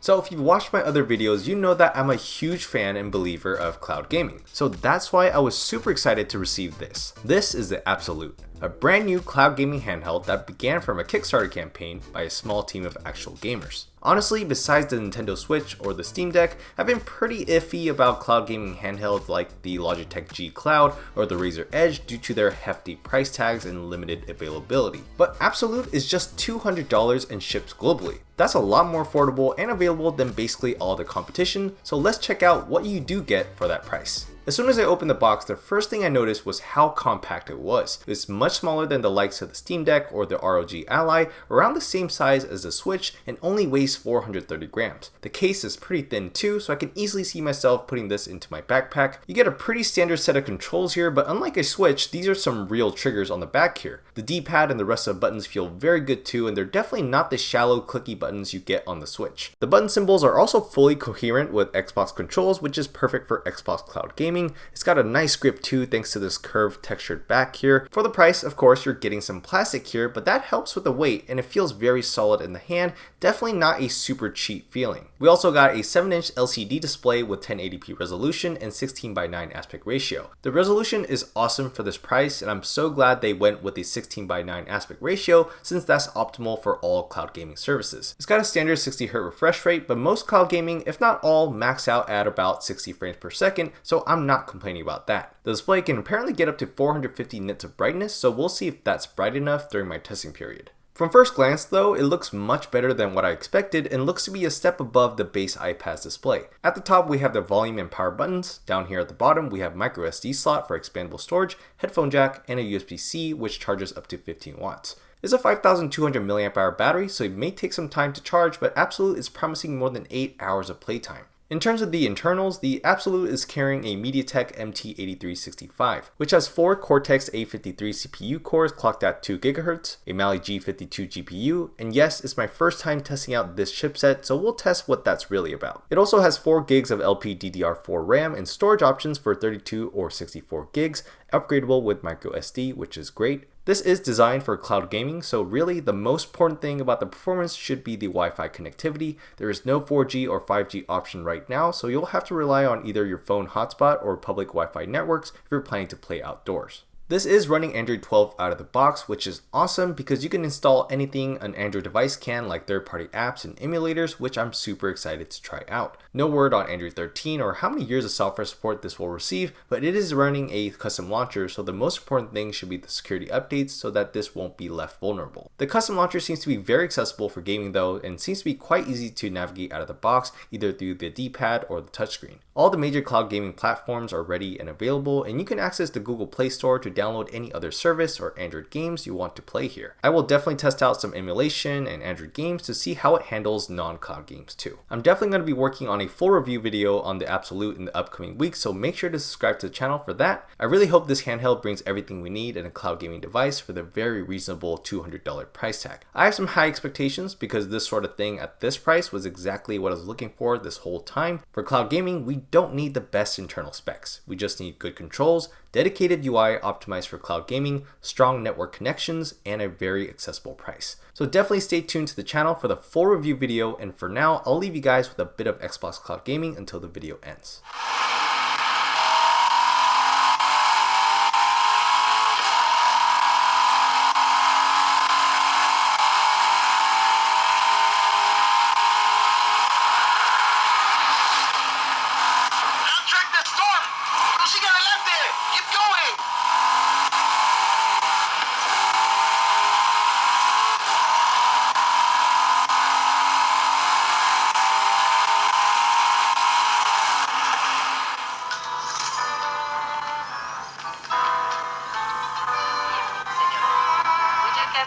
So if you've watched my other videos, you know that I'm a huge fan and believer of cloud gaming. So that's why I was super excited to receive this. This is the Absolute, a brand new cloud gaming handheld that began from a Kickstarter campaign by a small team of actual gamers. Honestly, besides the Nintendo Switch or the Steam Deck, I've been pretty iffy about cloud gaming handhelds like the Logitech G Cloud or the Razer Edge due to their hefty price tags and limited availability. But Absolute is just $200 and ships globally. That's a lot more affordable and available than basically all the competition, so let's check out what you do get for that price. As soon as I opened the box, the first thing I noticed was how compact it was. It's much smaller than the likes of the Steam Deck or the ROG Ally, around the same size as the Switch, and only weighs 430 grams. The case is pretty thin too, so I can easily see myself putting this into my backpack. You get a pretty standard set of controls here, but unlike a Switch, these are some real triggers on the back here. The D-pad and the rest of the buttons feel very good too, and they're definitely not the shallow clicky buttons you get on the Switch. The button symbols are also fully coherent with Xbox controls, which is perfect for Xbox cloud gaming. It's got a nice grip too thanks to this curved textured back here. For the price, of course, you're getting some plastic here, but that helps with the weight and it feels very solid in the hand. Definitely not a super cheap feeling. We also got a 7-inch LCD display with 1080p resolution and 16:9 aspect ratio. The resolution is awesome for this price, and I'm so glad they went with a 16:9 aspect ratio since that's optimal for all cloud gaming services. It's got a standard 60Hz refresh rate, but most cloud gaming, if not all, max out at about 60 frames per second, so I'm not complaining about that. The display can apparently get up to 450 nits of brightness, so we'll see if that's bright enough during my testing period. From first glance though, it looks much better than what I expected and looks to be a step above the base iPad's display. At the top we have the volume and power buttons, down here at the bottom we have micro SD slot for expandable storage, headphone jack, and a USB-C which charges up to 15 watts. It's a 5200 mAh battery, so it may take some time to charge, but Absolute is promising more than 8 hours of playtime. In terms of the internals, the Absolute is carrying a MediaTek MT8365, which has 4 Cortex A53 CPU cores clocked at 2 GHz, a Mali G52 GPU, and yes, it's my first time testing out this chipset, so we'll test what that's really about. It also has 4 gigs of LPDDR4 RAM and storage options for 32 or 64 gigs, upgradable with micro SD, which is great. This is designed for cloud gaming, so really the most important thing about the performance should be the Wi-Fi connectivity. There is no 4G or 5G option right now, so you'll have to rely on either your phone hotspot or public Wi-Fi networks if you're planning to play outdoors. This is running Android 12 out of the box, which is awesome because you can install anything an Android device can, like third-party apps and emulators, which I'm super excited to try out. No word on Android 13 or how many years of software support this will receive, but it is running a custom launcher, so the most important thing should be the security updates so that this won't be left vulnerable. The custom launcher seems to be very accessible for gaming though, and seems to be quite easy to navigate out of the box, either through the D-pad or the touchscreen. All the major cloud gaming platforms are ready and available, and you can access the Google Play Store to download any other service or Android games you want to play here. I will definitely test out some emulation and Android games to see how it handles non-cloud games too. I'm definitely going to be working on a full review video on the Absolute in the upcoming weeks, so make sure to subscribe to the channel for that. I really hope this handheld brings everything we need in a cloud gaming device for the very reasonable $200 price tag. I have some high expectations because this sort of thing at this price was exactly what I was looking for this whole time. For cloud gaming, we don't need the best internal specs. We just need good controls, dedicated UI optimized for cloud gaming, strong network connections, and a very accessible price. So definitely stay tuned to the channel for the full review video, and for now, I'll leave you guys with a bit of Xbox cloud gaming until the video ends.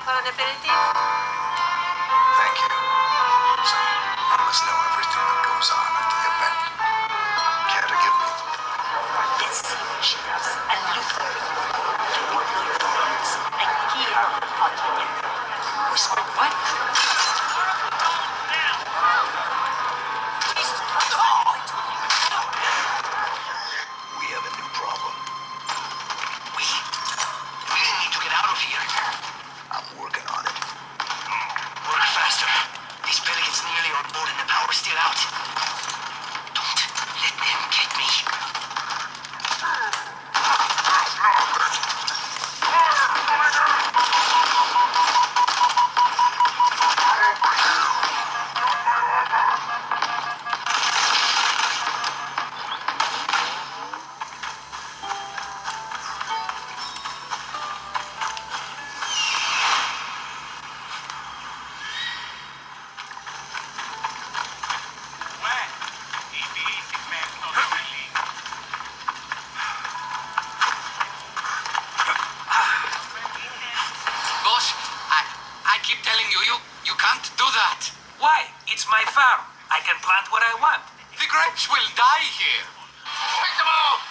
For an aperitif? Thank you. So, I must know everything that goes on at the event. Care to give me? Let's see what she does. And look for it. To work your thoughts. And keep on it. Whisper what? We have a new problem. We need to get out of here. I'm working on it. can plant what I want. The grapes will die here. Pick them out!